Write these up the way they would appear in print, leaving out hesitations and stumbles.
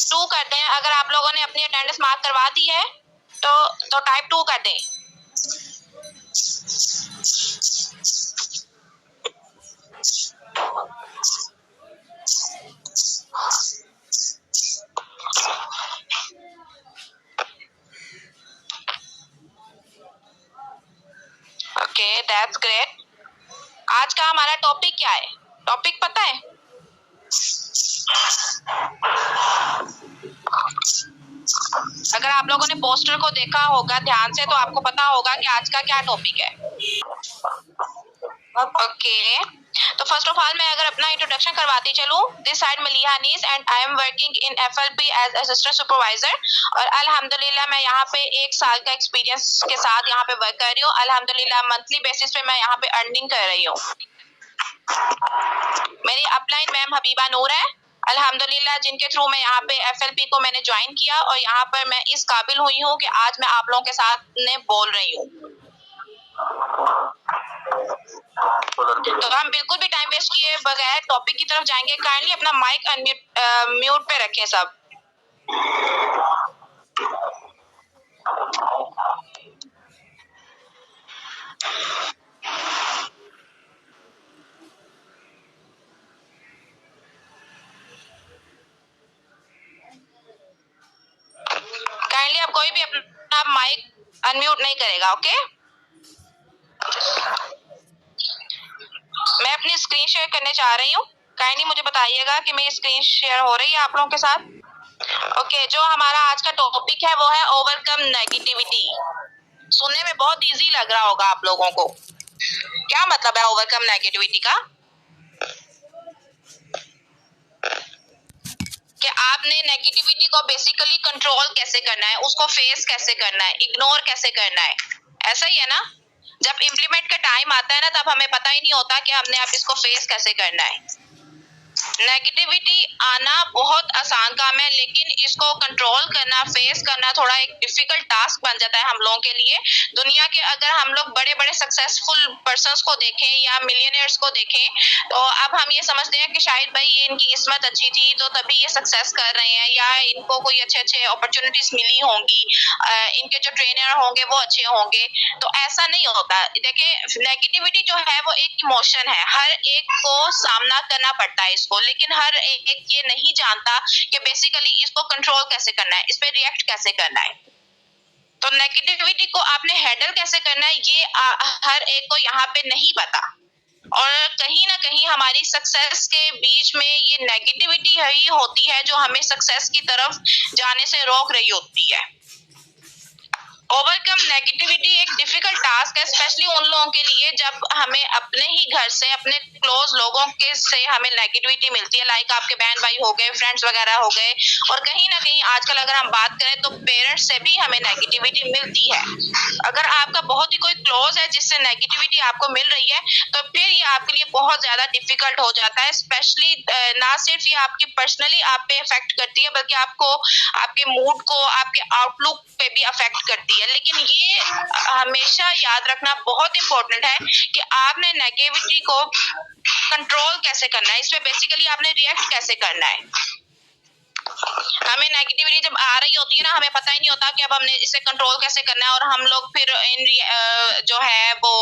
Type 2 करते हैं। अगर आप लोगों ने अपनी अटेंडेंस मार्क करवा दी है तो टाइप 2 कर दें। Okay, that's great. आज का हमारा टॉपिक क्या है? टॉपिक पता है? अगर आप लोगों ने पोस्टर को देखा होगा ध्यान से तो आपको पता होगा कि आज का क्या टॉपिक है। ओके, तो फर्स्ट ऑफ ऑल मैं अगर अपना इंट्रोडक्शन करवाती चलूं, this side Maliha Anees and I am working in FLP as assistant supervisor और अल्हम्दुलिल्लाह मैं यहाँ पे 1 साल का एक्सपीरियंस के साथ यहाँ पे वर्क कर रही हूँ। अल्हम्दुलिल्लाह मंथली बेसिस पे मैं यहाँ पे अर्निंग कर रही हूँ। मेरी अपलाइन मैम हबीबा नूर है अल्हम्दुलिल्लाह, जिनके थ्रू मैं यहाँ पे एफएलपी को मैंने ज्वाइन किया और यहाँ पर मैं इस काबिल हुई हूँ कि आज मैं आप लोगों के साथ ने बोल रही हूँ। तो हम बिल्कुल भी टाइम वेस्ट किए बगैर टॉपिक की तरफ जाएंगे। काइंडली अपना माइक अनम्यूट म्यूट पे रखें सब। काइंडली अब कोई भी अपना माइक अनम्यूट नहीं करेगा। ओके, मैं अपनी स्क्रीन शेयर करने जा रही हूँ। काइंडली मुझे बताइएगा कि मेरी स्क्रीन शेयर हो रही है आप लोगों के साथ। ओके, जो हमारा आज का टॉपिक है वो है ओवरकम नेगेटिविटी। सुनने में बहुत इजी लग रहा होगा आप लोगों को। क्या मतलब है ओवरकम नेगेटिविटी का? कि आपने नेगेटिविटी को बेसिकली कंट्रोल कैसे करना है, उसको फेस कैसे करना है, इग्नोर कैसे करना है, ऐसा ही है ना? जब इम्प्लीमेंट का टाइम आता है ना तब हमें पता ही नहीं होता कि हमने अब इसको फेस कैसे करना है। नेगेटिविटी आना बहुत आसान काम है, लेकिन इसको कंट्रोल करना, फेस करना थोड़ा एक डिफिकल्ट टास्क बन जाता है हम लोगों के लिए। दुनिया के अगर हम लोग बड़े बड़े सक्सेसफुल पर्संस को देखें या मिलियनियर्स को देखें तो अब हम ये समझते हैं कि शायद भाई ये इनकी किस्मत अच्छी थी तो तभी ये सक्सेस कर रहे हैं, या इनको कोई अच्छे अच्छे अपॉर्चुनिटीज मिली होंगी, इनके जो ट्रेनर होंगे वो अच्छे होंगे। तो ऐसा नहीं होता। देखिए, नेगेटिविटी जो है वो एक इमोशन है, हर एक को सामना करना पड़ता है इसको, लेकिन हर एक ये नहीं जानता कि बेसिकली इसको कंट्रोल कैसे करना है, इस पे रिएक्ट कैसे करना है। तो नेगेटिविटी को आपने हैंडल कैसे करना है ये हर एक को यहाँ पे नहीं पता। और कहीं ना कहीं हमारी सक्सेस के बीच में ये नेगेटिविटी ही होती है जो हमें सक्सेस की तरफ जाने से रोक रही होती है। ओवरकम नेगेटिविटी एक डिफिकल्ट टास्क है, स्पेशली उन लोगों के लिए जब हमें अपने ही घर से, अपने क्लोज लोगों के से हमें नेगेटिविटी मिलती है, लाइक आपके बहन भाई हो गए, फ्रेंड्स वगैरह हो गए, और कहीं ना कहीं आजकल अगर हम बात करें तो पेरेंट्स से भी हमें नेगेटिविटी मिलती है। अगर आपका बहुत ही कोई क्लोज है जिससे नेगेटिविटी आपको मिल रही है तो फिर ये आपके लिए बहुत ज्यादा डिफिकल्ट हो जाता है। स्पेशली ना सिर्फ ये आपकी पर्सनली आप पे इफेक्ट करती है बल्कि आपको, आपके मूड को, आपके आउटलुक पे भी अफेक्ट करती है। लेकिन ये हमेशा याद रखना बहुत इंपॉर्टेंट है कि आपने नेगेटिविटी को कंट्रोल कैसे करना है, इसमें बेसिकली आपने रिएक्ट कैसे करना है। हमें नेगेटिविटी जब आ रही होती है ना, हमें पता ही नहीं होता कि अब हमने इसे कंट्रोल कैसे करना है, और हम लोग फिर जो है वो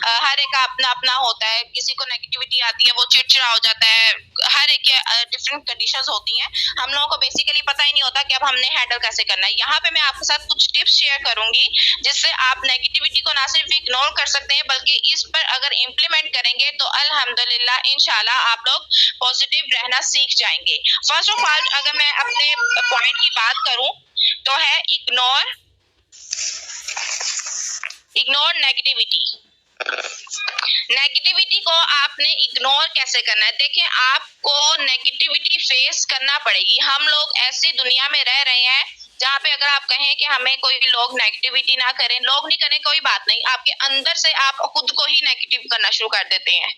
हर एक का अपना अपना होता है। किसी को नेगेटिविटी आती है वो चिड़चिड़ा हो जाता है, हर एक के डिफरेंट कंडीशंस होती हैं। हम लोगों को बेसिकली पता ही नहीं होता कि अब हमने हैंडल कैसे करना है। यहाँ पे मैं आपके साथ कुछ टिप्स शेयर करूंगी जिससे आप नेगेटिविटी को ना सिर्फ इग्नोर कर सकते हैं बल्कि इस पर अगर इम्प्लीमेंट करेंगे तो अल्हम्दुलिल्लाह इंशाल्लाह आप लोग पॉजिटिव रहना सीख जाएंगे। फर्स्ट ऑफ ऑल अगर मैं अपने पॉइंट की बात करूं तो है इग्नोर नेगेटिविटी। नेगेटिविटी को आपने इग्नोर कैसे करना है? देखिए, आपको नेगेटिविटी फेस करना पड़ेगी। हम लोग ऐसी दुनिया में रह रहे हैं जहाँ पे अगर आप कहें कि हमें कोई लोग नेगेटिविटी ना करें, लोग नहीं करें कोई बात नहीं, आपके अंदर से आप खुद को ही नेगेटिव करना शुरू कर देते हैं।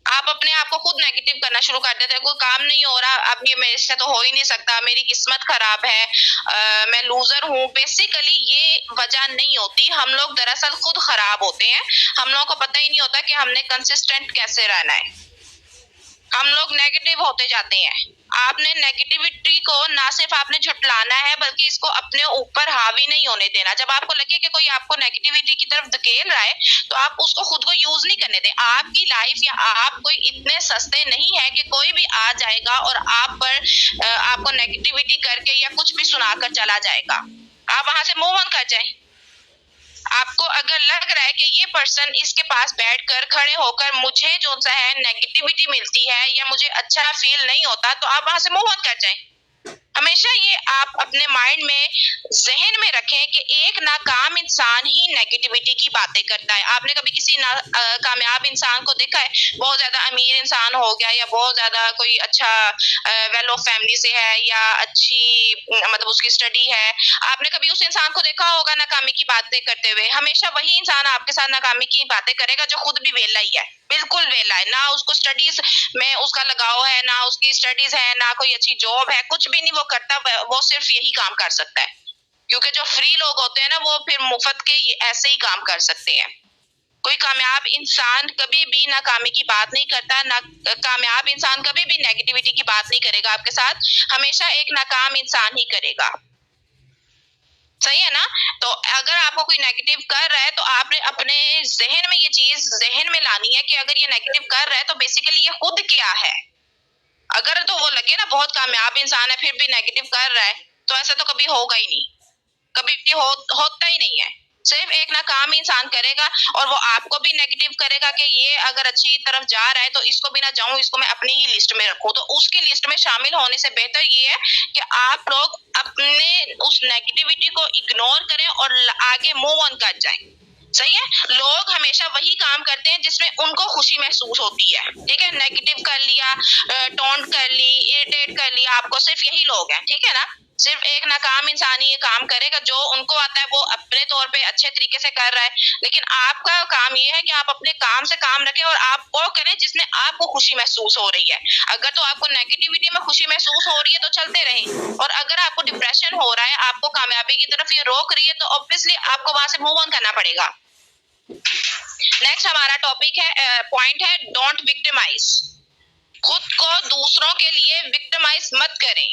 आप अपने आप को खुद नेगेटिव करना शुरू कर देते हैं, कोई काम नहीं हो रहा, अब ये मेरे से तो हो ही नहीं सकता, मेरी किस्मत खराब है, मैं लूजर हूँ। बेसिकली ये वजह नहीं होती, हम लोग दरअसल खुद खराब होते हैं। हम लोगों को पता ही नहीं होता कि हमने कंसिस्टेंट कैसे रहना है। हम लोग नेगेटिव होते जाते हैं। आपने नेगेटिविटी को ना सिर्फ आपने झुटलाना है बल्कि इसको अपने ऊपर हावी नहीं होने देना। जब आपको लगे कि कोई आपको नेगेटिविटी की तरफ धकेल रहा है तो आप उसको खुद को यूज नहीं करने दें। आपकी लाइफ या आप कोई इतने सस्ते नहीं है कि कोई भी आ जाएगा और आप पर आपको नेगेटिविटी करके या कुछ भी सुनाकर चला जाएगा। आप वहां से मूव ऑन कर जाए। आपको अगर लग रहा है कि ये पर्सन इसके पास बैठकर खड़े होकर मुझे जो सा है नेगेटिविटी मिलती है या मुझे अच्छा फील नहीं होता, तो आप वहां से मूव ऑन कर जाएं। हमेशा ये आप अपने माइंड में जहन में रखें कि एक नाकाम इंसान ही नेगेटिविटी की बातें करता है। आपने कभी किसी कामयाब इंसान को देखा है, बहुत ज्यादा अमीर इंसान हो गया या बहुत ज्यादा कोई अच्छा वेल ऑफ फैमिली से है या अच्छी मतलब उसकी स्टडी है, आपने कभी उस इंसान को देखा होगा नाकामी की बातें करते हुए? हमेशा वही इंसान आपके साथ नाकामी की बातें करेगा जो खुद भी वेला ही है, बिल्कुल वेला है, ना उसको स्टडीज में उसका लगाव है, ना उसकी स्टडीज है, ना कोई अच्छी जॉब है, कुछ भी नहीं वो करता, वो सिर्फ यही काम कर सकता है। क्योंकि जो फ्री लोग होते हैं ना वो फिर मुफ्त के ऐसे ही काम कर सकते हैं। कोई कामयाब इंसान कभी भी नाकामी की बात नहीं करता, ना कामयाब इंसान कभी भी नेगेटिविटी की बात नहीं करेगा आपके साथ, हमेशा एक नाकाम इंसान ही करेगा। सही है ना? तो अगर आपको कोई नेगेटिव कर रहा है तो आपने अपने जहन में ये चीज जहन में लानी है कि अगर ये नेगेटिव कर रहा है तो बेसिकली ये खुद क्या है। अगर तो वो लगे ना बहुत कामयाब इंसान है फिर भी नेगेटिव कर रहा है, तो ऐसा तो कभी होगा ही नहीं, कभी भी होता ही नहीं है। सिर्फ एक नाकाम इंसान करेगा और वो आपको भी नेगेटिव करेगा कि ये अगर अच्छी तरफ जा रहा है तो इसको भी ना जाऊं, इसको मैं अपनी ही लिस्ट में रखूं। तो उसकी लिस्ट में शामिल होने से बेहतर ये है कि आप लोग अपने उस नेगेटिविटी को इग्नोर करें और आगे मूव ऑन कर जाएं। सही है? लोग हमेशा वही काम करते हैं जिसमें उनको खुशी महसूस होती है। ठीक है, नेगेटिव कर लिया, टोंट कर ली, इरिटेट कर लिया, आपको सिर्फ यही लोग हैं। ठीक है ना? सिर्फ एक नाकाम इंसान ही ये काम करेगा, जो उनको आता है वो अपने तौर पे अच्छे तरीके से कर रहा है। लेकिन आपका काम ये है कि आप अपने काम से काम रखें और आप वो करें जिसमें आपको खुशी महसूस हो रही है। अगर तो आपको नेगेटिविटी में खुशी महसूस हो रही है तो चलते रहें, और अगर आपको डिप्रेशन हो रहा है, आपको कामयाबी की तरफ ये रोक रही है, तो ऑब्वियसली आपको वहां से मूव ऑन करना पड़ेगा। नेक्स्ट हमारा टॉपिक है, पॉइंट है, डोंट विक्टिमाइज। खुद को दूसरों के लिए विक्टिमाइज मत करें,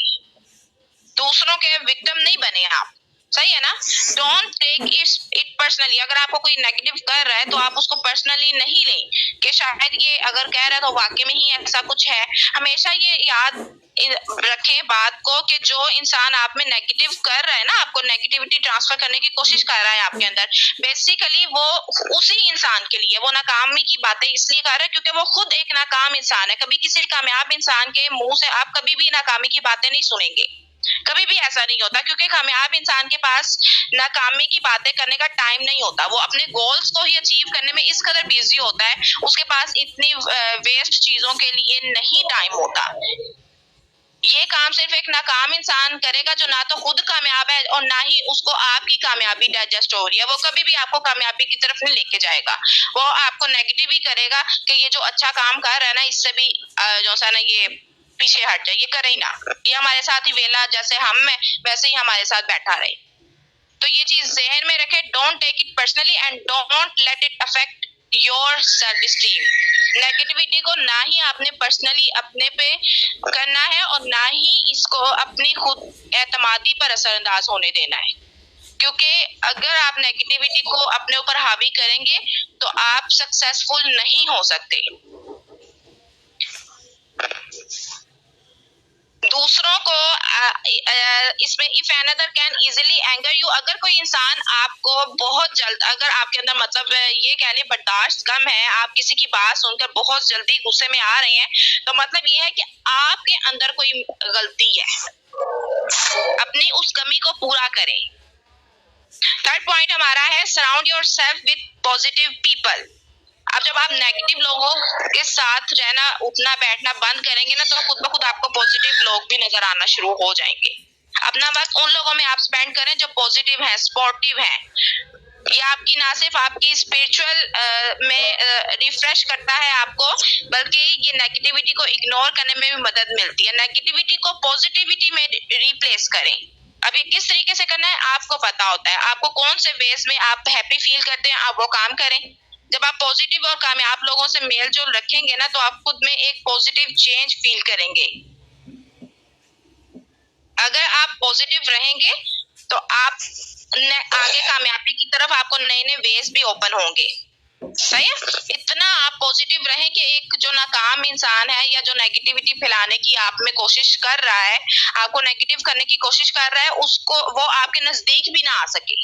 दूसरों के विक्टिम नहीं बने आप। सही है ना? Don't take it personally. अगर आपको कोई नेगेटिव कर रहा है तो आप उसको पर्सनली नहीं लें कि शायद ये अगर कह रहा है तो वाकई में ही ऐसा कुछ है। हमेशा ये याद रखें बात को कि जो इंसान आप में नेगेटिव कर रहा है ना, आपको नेगेटिविटी ट्रांसफर करने की कोशिश कर रहा है आपके अंदर, बेसिकली वो उसी इंसान के लिए वो नाकामी की बातें इसलिए कर रहा है क्योंकि वो खुद एक नाकाम इंसान है। कभी किसी कामयाब इंसान के मुंह से आप कभी भी नाकामी की बातें नहीं सुनेंगे, कभी भी ऐसा नहीं होता, क्योंकि कामयाब इंसान के पास नाकामी की बातें करने का टाइम नहीं होता। वो अपने गोल्स को ही अचीव करने में इस कदर बिजी होता है, उसके पास इतनी वेस्ट चीजों के लिए नहीं टाइम होता। ये काम सिर्फ एक नाकाम इंसान करेगा जो ना तो खुद कामयाब है और ना ही उसको आपकी कामयाबी डाइजेस्ट हो रही है। वो कभी भी आपको कामयाबी की तरफ नहीं लेके जाएगा, वो आपको नेगेटिव ही करेगा कि ये जो अच्छा काम कर रहा है ना इससे भी जो सा ना ये पीछे हट जाए, ये करे ही ना, ये हमारे साथ ही वेला जैसे हम है वैसे ही हमारे साथ बैठा रहे। तो ये चीज जहन में रखे, don't take it personally and don't let it affect your self esteem. Negativity को ना ही आपने पर्सनली अपने पे करना है और ना ही इसको अपनी खुद एतमादी पर असरअंदाज होने देना है, क्योंकि अगर आप नेगेटिविटी को अपने ऊपर हावी करेंगे तो आप सक्सेसफुल नहीं हो सकते। दूसरों को इसमें if another can easily anger you, अगर कोई इंसान आपको बहुत जल्द, अगर आपके अंदर मतलब ये कह ले बर्दाश्त कम है, आप किसी की बात सुनकर बहुत जल्दी गुस्से में आ रहे हैं, तो मतलब ये है कि आपके अंदर कोई गलती है, अपनी उस कमी को पूरा करें। थर्ड पॉइंट हमारा है, surround yourself with positive people. अब जब आप नेगेटिव लोगों के साथ रहना उठना बैठना बंद करेंगे ना, तो खुद ब खुद आपको पॉजिटिव लोग भी नजर आना शुरू हो जाएंगे। अपना वक्त उन लोगों में आप स्पेंड करें जो पॉजिटिव है, सपोर्टिव है। ये आपकी ना सिर्फ आपकी स्पिरिचुअल में रिफ्रेश करता है आपको, बल्कि ये नेगेटिविटी को इग्नोर करने में भी मदद मिलती है। नेगेटिविटी को पॉजिटिविटी में रिप्लेस करें। अब ये किस तरीके से करना है आपको पता होता है, आपको कौन से वेज में आप हैप्पी फील करते हैं, आप वो काम करें। जब आप पॉजिटिव और कामयाब लोगों से मेल जोल रखेंगे ना, तो आप खुद में एक पॉजिटिव चेंज फील करेंगे। अगर आप पॉजिटिव रहेंगे तो आप आगे कामयाबी की तरफ आपको नए नए वेज भी ओपन होंगे। सही है। इतना आप पॉजिटिव रहें कि एक जो नाकाम इंसान है या जो नेगेटिविटी फैलाने की आप में कोशिश कर रहा है, आपको नेगेटिव करने की कोशिश कर रहा है, उसको वो आपके नजदीक भी ना आ सके।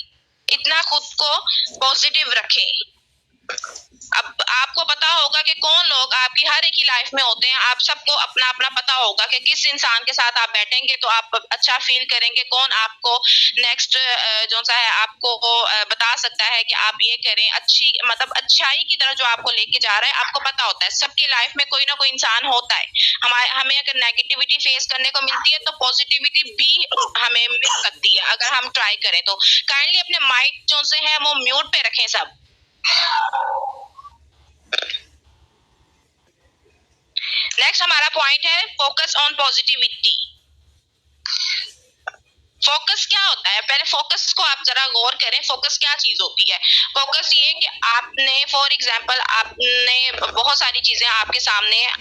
इतना खुद को पॉजिटिव रखें। अब आपको पता होगा कि कौन लोग आपकी हर एक की लाइफ में होते हैं। आप सबको अपना अपना पता होगा कि किस इंसान के साथ आप बैठेंगे तो आप अच्छा फील करेंगे, कौन आपको नेक्स्ट जो सा है आपको बता सकता है कि आप ये करें। अच्छी मतलब अच्छाई की तरफ जो आपको लेके जा रहा है, आपको पता होता है। सबकी लाइफ में कोई ना कोई इंसान होता है। हमें अगर नेगेटिविटी फेस करने को मिलती है तो पॉजिटिविटी भी हमें मिल सकती है अगर हम ट्राई करें तो। काइंडली अपने माइंड जो से है वो म्यूट पे रखें सब। नेक्स्ट हमारा पॉइंट है फोकस ऑन पॉजिटिविटी। फोकस क्या होता है? पहले फोकस को आप जरा गौर करें, फोकस क्या चीज होती है। फोकस ये है कि आपने फॉर एग्जांपल आपने बहुत सारी चीजें आपके सामने है,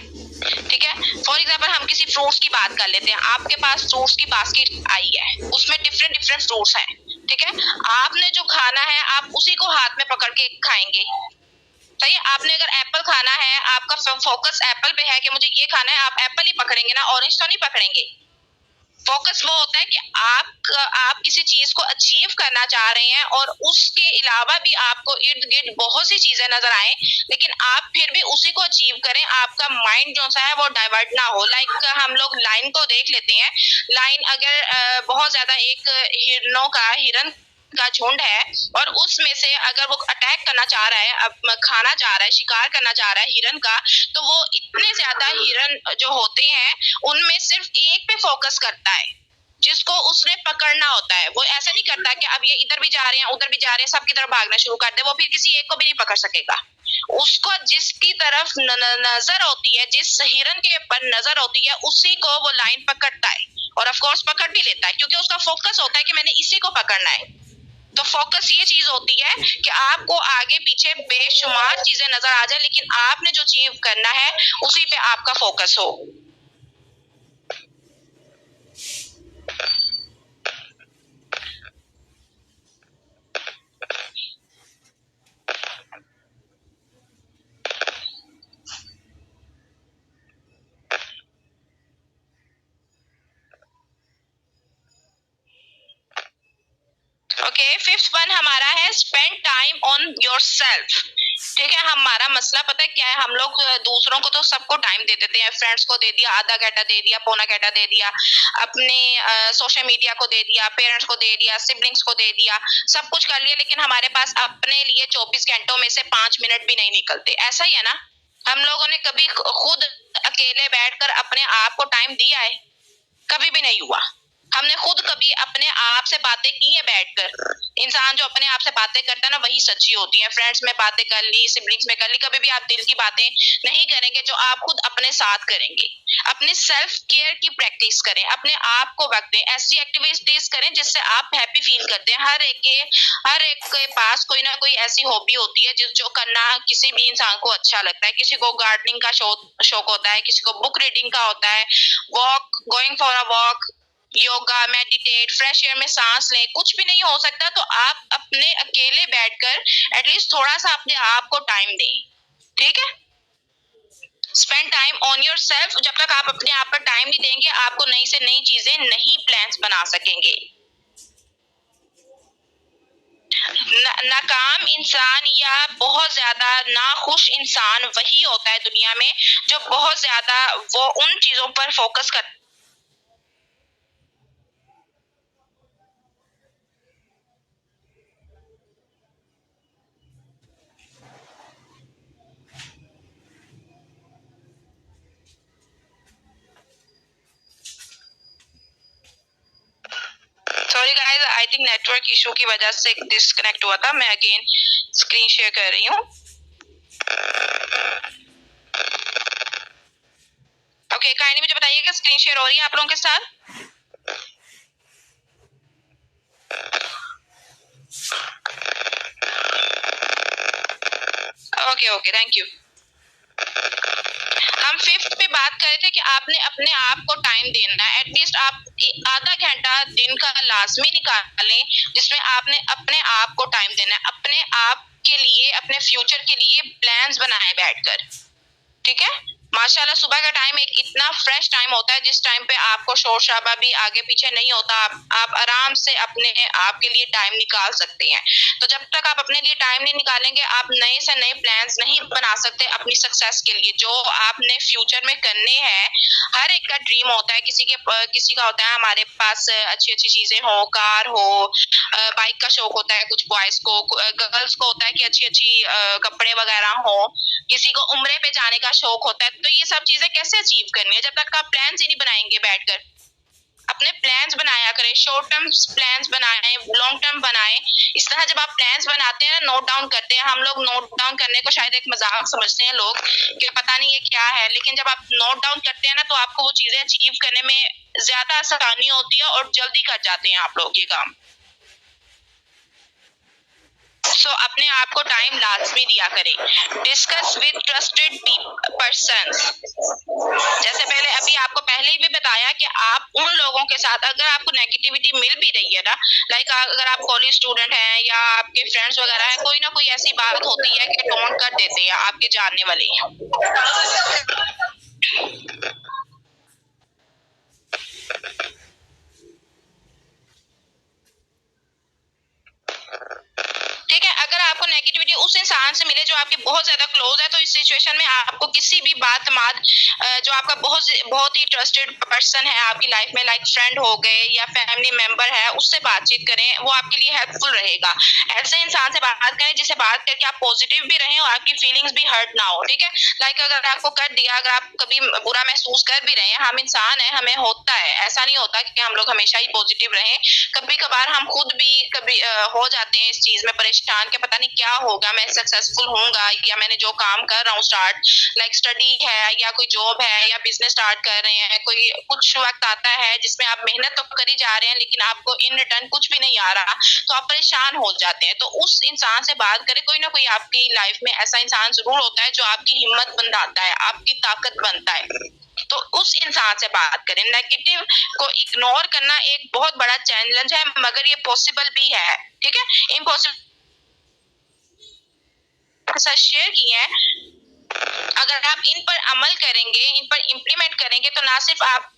ठीक है। फॉर एग्जांपल हम किसी फ्रूट्स की बात कर लेते हैं। आपके पास फ्रूट्स की बास्केट आई है, उसमें डिफरेंट डिफरेंट फ्रूट्स हैं, ठीक है। आपने जो खाना है आप उसी को हाथ में पकड़ के खाएंगे। सही। आपने अगर एप्पल खाना है, आपका फोकस एप्पल पे है कि मुझे ये खाना है, आप एप्पल ही पकड़ेंगे ना, ऑरेंज तो नहीं पकड़ेंगे। फोकस वो होता है कि आप किसी चीज को अचीव करना चाह रहे हैं और उसके अलावा भी आपको इर्द गिर्द बहुत सी चीजें नजर आए, लेकिन आप फिर भी उसी को अचीव करें। आपका माइंड जो सा है वो डाइवर्ट ना हो। लाइक हम लोग लाइन को देख लेते हैं। लाइन अगर बहुत ज्यादा एक हिरन का झुंड है और उसमें से अगर वो अटैक करना चाह रहा है, अब खाना चाह रहा है, शिकार करना चाह रहा है हिरन का, तो वो इतने ज्यादा हिरन जो होते हैं उनमें सिर्फ एक पे फोकस करता है जिसको उसने पकड़ना होता है। वो ऐसा नहीं करता कि अब ये इधर भी जा रहे हैं उधर भी जा रहे हैं, सबकी तरफ भागना शुरू कर दे। वो फिर किसी एक को भी नहीं पकड़ सकेगा। उसको जिसकी तरफ नजर होती है, जिस हिरन के ऊपर नजर होती है, उसी को वो लाइन पकड़ता है और ऑफ कोर्स पकड़ भी लेता है, क्योंकि उसका फोकस होता है कि मैंने इसी को पकड़ना है। तो फोकस ये चीज होती है कि आपको आगे पीछे बेशुमार चीजें नजर आ जाए, लेकिन आपने जो अचीव करना है उसी पे आपका फोकस हो। ओके, फिफ्थ वन हमारा है spend time on your self. ठीक है। हमारा मसला पता है क्या है? हम लोग दूसरों को तो सबको टाइम दे देते हैं। फ्रेंड्स को दे दिया, आधा घंटा दे दिया, पौना घंटा दे दिया, अपने सोशल मीडिया को दे दिया, पेरेंट्स को दे दिया, सिबलिंग्स को दे दिया, सब कुछ कर लिया, लेकिन हमारे पास अपने लिए 24 घंटों में से 5 मिनट भी नहीं निकलते। ऐसा ही है ना? हम लोगों ने कभी खुद अकेले बैठकर अपने आप को टाइम दिया है? कभी भी नहीं हुआ। हमने खुद कभी अपने आप से बातें की है बैठकर? इंसान जो अपने आप से बातें करता है ना, वही सच्ची होती है। फ्रेंड्स में बातें कर ली, सिबलिंग्स में कर ली, कभी भी आप दिल की बातें नहीं करेंगे जो आप खुद अपने साथ करेंगे। अपने सेल्फ केयर की प्रैक्टिस करें, अपने आप को वक्त दें, ऐसी एक्टिविटीज करें जिससे आप हैप्पी फील करते हैं। हर एक के पास कोई ना कोई ऐसी हॉबी होती है जो करना किसी भी इंसान को अच्छा लगता है। किसी को गार्डनिंग का शौक होता है, किसी को बुक रीडिंग का होता है, going for a walk, yoga, meditate, fresh air में सांस लें। कुछ भी नहीं हो सकता तो आप अपने अकेले बैठकर एटलीस्ट थोड़ा सा अपने आप को टाइम दें। ठीक है। Spend time on your self. जब तक आप अपने आप पर टाइम नहीं देंगे, आपको नई से नई चीजें, नई प्लान्स बना सकेंगे। नाकाम इंसान या बहुत ज्यादा नाखुश इंसान वही होता है दुनिया में जो बहुत ज्यादा वो उन चीजों पर फोकस कर। Sorry guys, I think network issue की वजह से डिस्कनेक्ट हुआ था। मैं अगेन स्क्रीन शेयर कर रही हूँ। ओके, काइंडली मुझे बताइए कि स्क्रीन शेयर हो रही है आप लोगों के साथ? Okay, thank you. हम 5th पे बात कर रहे थे कि आपने अपने आप को टाइम देना है। एटलीस्ट आप आधा घंटा दिन का लाजमी निकालें जिसमें आपने अपने आप को टाइम देना है, अपने आप के लिए, अपने फ्यूचर के लिए प्लान्स बनाए बैठकर, ठीक है। माशाल्लाह सुबह का टाइम एक इतना फ्रेश टाइम होता है जिस टाइम पे आपको शोर शराबा भी आगे पीछे नहीं होता, आप आराम से अपने आप के लिए टाइम निकाल सकते हैं। तो जब तक आप अपने लिए टाइम नहीं निकालेंगे आप नए से नए प्लान्स नहीं बना सकते अपनी सक्सेस के लिए, जो आपने फ्यूचर में करने हैं। हर एक का ड्रीम होता है, किसी का होता है हमारे पास अच्छी अच्छी चीजें हो, कार हो, बाइक का शौक होता है कुछ बॉयज को, गर्ल्स को होता है कि अच्छी अच्छी कपड़े वगैरह हो, किसी को उम्रे पे जाने का शौक होता है। तो ये सब चीजें कैसे अचीव करनी है जब तक आप प्लान्स ही नहीं बनाएंगे बैठकर। अपने प्लान्स बनाया करें, शॉर्ट टर्म प्लान्स बनाएं, लॉन्ग टर्म बनाएं। इस तरह जब आप प्लान्स बनाते हैं ना, नोट डाउन करते हैं, हम लोग नोट डाउन करने को शायद एक मजाक समझते हैं लोग कि पता नहीं ये क्या है, लेकिन जब आप नोट डाउन करते हैं ना तो आपको वो चीजें अचीव करने में ज्यादा आसानी होती है और जल्दी कर जाते हैं आप लोग ये काम। सो अपने आप को टाइम लाजमी दिया करें। Discuss with trusted person. जैसे अभी आपको पहले ही भी बताया कि आप उन लोगों के साथ, अगर आपको नेगेटिविटी मिल भी रही है ना, लाइक अगर आप कॉलेज स्टूडेंट हैं या आपके फ्रेंड्स वगैरह हैं, कोई ना कोई ऐसी बात होती है कि टोन कर देते हैं आपके जानने वाले। ठीक है, अगर आपको नेगेटिविटी उस इंसान से मिले जो आपके बहुत ज्यादा क्लोज है, तो इस सिचुएशन में आपको किसी भी बात जो आपका बहुत ही ट्रस्टेड पर्सन है आपकी लाइफ में, लाइक फ्रेंड हो गए या फैमिली मेंबर है, उससे बातचीत करें, वो आपके लिए हेल्पफुल रहेगा। ऐसे इंसान से बात करें जिससे बात करके आप पॉजिटिव भी रहें और आपकी फीलिंग्स भी हर्ट ना हो, ठीक है। लाइक अगर आपको कर दिया, अगर आप कभी बुरा महसूस कर भी रहे हैं, हम इंसान है, हमें होता है, ऐसा नहीं होता कि हम लोग हमेशा ही पॉजिटिव रहें। कभी कभार हम खुद भी कभी हो जाते हैं इस चीज में परेशान कि पता नहीं क्या होगा, मैं सक्सेसफुल होऊंगा या मैंने जो काम कर रहा हूँ स्टार्ट, लाइक स्टडी है या कोई जॉब है या बिजनेस स्टार्ट कर रहे हैं, कोई कुछ वक्त आता है जिसमें आप मेहनत तो कर ही जा रहे हैं लेकिन आपको इन रिटर्न कुछ भी नहीं आ रहा, तो आप परेशान हो जाते हैं। तो उस इंसान से बात करें, कोई ना कोई आपकी लाइफ में ऐसा इंसान जरूर होता है जो आपकी हिम्मत बनाता है, आपकी ताकत बनता है, तो उस इंसान से बात करें। नेगेटिव को इग्नोर करना एक बहुत बड़ा चैलेंज है, मगर ये पॉसिबल भी है, ठीक है। इम्पॉसिबल शेयर किए हैं, अगर आप इन पर अमल करेंगे, इन पर इम्प्लीमेंट करेंगे, तो ना सिर्फ आप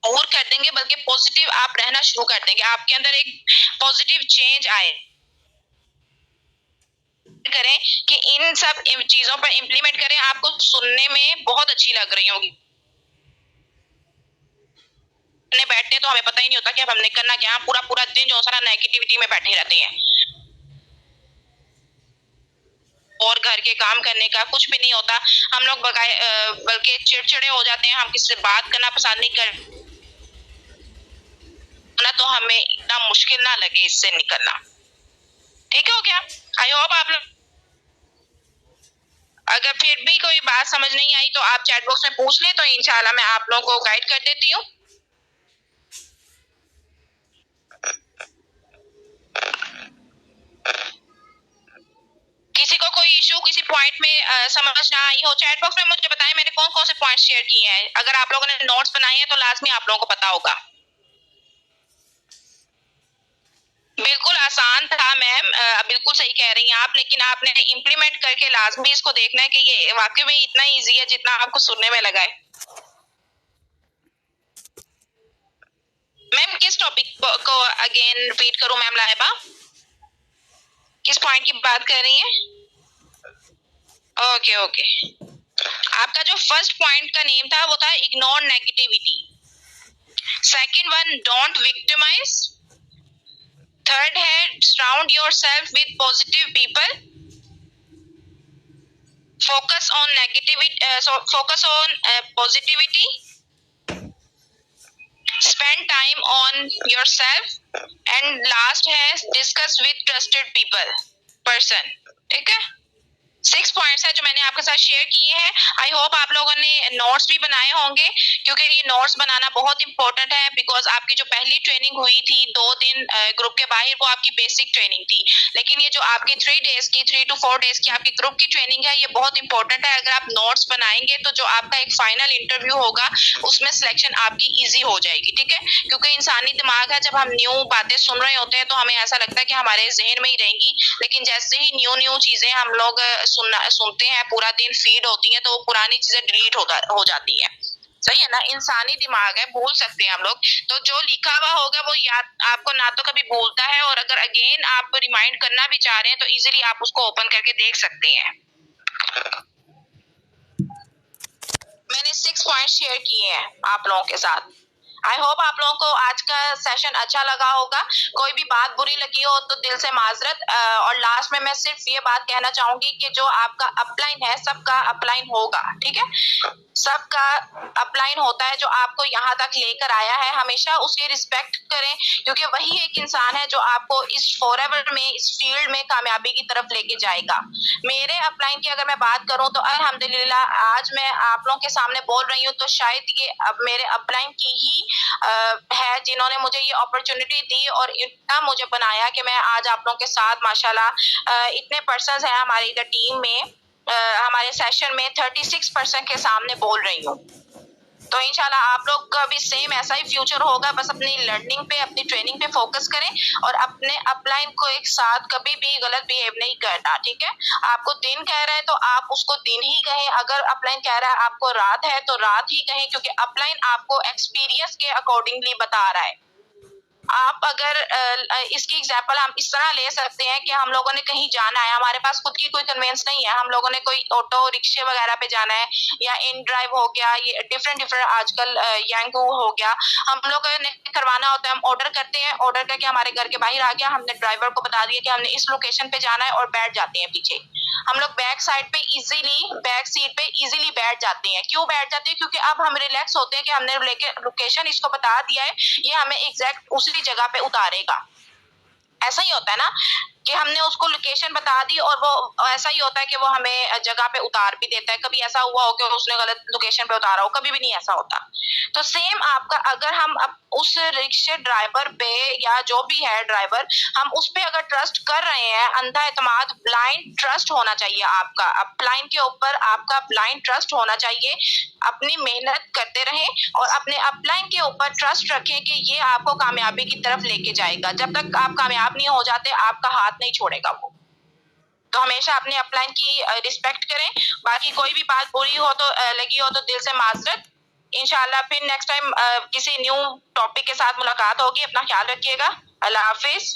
और कर देंगे बल्कि पॉजिटिव आप रहना शुरू कर देंगे, आपके अंदर एक पॉजिटिव चेंज आए। करें कि इन सब चीजों पर इम्प्लीमेंट करें, आपको सुनने में बहुत अच्छी लग रही होगी। बैठते हैं तो हमें पता ही नहीं होता कि अब हमने करना क्या, पूरा पूरा दिन जो सारा नेगेटिविटी में बैठे रहते हैं और घर के काम करने का कुछ भी नहीं होता। हम लोग बल्कि चिड़चिड़े हो जाते हैं, हम किसी से बात करना पसंद नहीं कर ना, तो हमें इतना मुश्किल ना लगे इससे निकलना। ठीक है, हो गया। आई होप आप लोग, अगर फिर भी कोई बात समझ नहीं आई तो आप चैट बॉक्स में पूछ लें, तो इंशाल्लाह मैं आप लोगों को गाइड कर देती हूँ। किसी को कोई इशू किसी पॉइंट में समझ ना आई हो, चैट बॉक्स में मुझे बताएं मैंने कौन कौन से पॉइंट शेयर किए हैं। अगर आप लोगों ने नोट्स बनाए हैं तो लाजमी आप लोगों को पता होगा। बिल्कुल आसान था मैम, बिल्कुल सही कह रही हैं आप, लेकिन आपने इम्प्लीमेंट करके लाजमी इसको देखना है कि ये वाकई में इतना इजी है जितना आपको सुनने में लगा है। मैम किस टॉपिक को अगेन रिपीट करूं मैम लाइबा, किस पॉइंट की बात कर रही हैं? ओके ओके, आपका जो फर्स्ट पॉइंट का नेम था वो था ignore negativity, second one don't victimize, third है surround yourself with positive people, focus on negativity, focus on positivity, spend time on yourself, and last है discuss with trusted people person। ठीक है, 6 points है जो मैंने आपके साथ शेयर किए हैं। आई होप आप लोगों ने नोट्स भी बनाए होंगे, क्योंकि ये नोट्स बनाना बहुत इंपॉर्टेंट है। बिकॉज आपकी जो पहली ट्रेनिंग हुई थी 2 दिन ग्रुप के बाहर, वो आपकी बेसिक ट्रेनिंग थी, लेकिन ये जो आपकी 3 डेज की 3 to 4 डेज की आपकी ग्रुप की ट्रेनिंग है, ये बहुत इंपॉर्टेंट है। अगर आप नोट्स बनाएंगे तो जो आपका एक फाइनल इंटरव्यू होगा उसमें सिलेक्शन आपकी ईजी हो जाएगी, ठीक है। क्योंकि इंसानी दिमाग है, जब हम न्यू बातें सुन रहे होते हैं तो हमें ऐसा लगता है कि हमारे जहन में ही रहेंगी, लेकिन जैसे ही न्यू न्यू चीजें हम लोग सुनते हैं, पूरा दिन फीड होती हैं, तो वो पुरानी चीजें डिलीट हो जाती है। सही है ना, इंसानी दिमाग है, भूल सकते हैं हम लोग। तो जो लिखा हुआ होगा वो याद आपको ना तो कभी भूलता है, और अगर अगेन आप रिमाइंड करना भी चाह रहे हैं तो इजीली आप उसको ओपन करके देख सकते हैं। मैंने 6 पॉइंट शेयर किए हैं आप लोगों के साथ। आई होप आप लोगों को आज का सेशन अच्छा लगा होगा। कोई भी बात बुरी लगी हो तो दिल से माजरत। और लास्ट में मैं सिर्फ ये बात कहना चाहूंगी कि जो आपका अपलाइन है सबका अपलाइन होगा, ठीक है। सबका अपलाइन होता है, जो आपको यहाँ तक लेकर आया है हमेशा उसकी रिस्पेक्ट करें, क्योंकि वही एक इंसान है जो आपको इस फॉरएवर में, इस फील्ड में कामयाबी की तरफ लेके जाएगा। मेरे अपलाइन की अगर मैं बात करूं तो अल्हम्दुलिल्लाह आज मैं आप लोगों के सामने बोल रही हूँ, तो शायद ये अब मेरे अपलाइन की ही है जिन्होंने मुझे ये अपॉर्चुनिटी दी और इतना मुझे बनाया कि मैं आज आप लोगों के साथ माशाल्लाह इतने पर्सन्स हैं हमारी इधर टीम में, हमारे सेशन में 36% के सामने बोल रही हूँ। तो इंशाल्लाह आप लोग का भी सेम ऐसा ही फ्यूचर होगा। बस अपनी लर्निंग पे, अपनी ट्रेनिंग पे फोकस करें और अपने अपलाइन को एक साथ कभी भी गलत बिहेव नहीं करना, ठीक है। आपको दिन कह रहा है तो आप उसको दिन ही कहें, अगर अपलाइन कह रहा है आपको रात है तो रात ही कहें, क्योंकि अपलाइन आपको एक्सपीरियंस के अकॉर्डिंगली बता रहा है। आप अगर इसकी एग्जाम्पल हम इस तरह ले सकते हैं कि हम लोगों ने कहीं जाना है, हमारे पास खुद की कोई कन्वेंस नहीं है, हम लोगों ने कोई ऑटो रिक्शे वगैरह पे जाना है, या इन ड्राइव हो गया, ये डिफरेंट आजकल यांगू हो गया, हम लोग ने करवाना होता है, हम ऑर्डर करते हैं, ऑर्डर करके हमारे घर के बाहर आ गया, हमने ड्राइवर को बता दिया कि हमने इस लोकेशन पे जाना है और बैठ जाते हैं पीछे। हम लोग बैक साइड पे इजीली, बैक सीट पे इजीली बैठ जाते हैं। क्यों बैठ जाते हैं? क्योंकि अब हम रिलैक्स होते हैं कि हमने लोकेशन इसको बता दिया है, ये हमें एग्जैक्ट उसी जगह पे उतारेगा। ऐसा ही होता है ना कि हमने उसको लोकेशन बता दी और वो ऐसा ही होता है कि वो हमें जगह पे उतार भी देता है। कभी ऐसा हुआ हो कि उसने गलत लोकेशन पे उतारा हो? कभी भी नहीं ऐसा होता। तो सेम आपका, अगर हम उस रिक्शे ड्राइवर पे या जो भी है ड्राइवर, हम उस पे अगर ट्रस्ट कर रहे हैं, अंधा एतमाद, ब्लाइंड ट्रस्ट होना चाहिए आपका अपलाइन के ऊपर, आपका ब्लाइंड ट्रस्ट होना चाहिए। अपनी मेहनत करते रहें और अपने अपलाइन के ऊपर ट्रस्ट रखें कि ये आपको कामयाबी की तरफ लेके जाएगा। जब तक आप कामयाब नहीं हो जाते आपका हाथ नहीं छोड़ेगा वो। तो हमेशा अपने अपलाइन की रिस्पेक्ट करें। बाकी कोई भी बात बुरी हो तो लगी हो तो दिल से माजरत। इंशाल्लाह फिर नेक्स्ट टाइम किसी न्यू टॉपिक के साथ मुलाकात होगी। अपना ख्याल रखिएगा। अल्लाह हाफिज।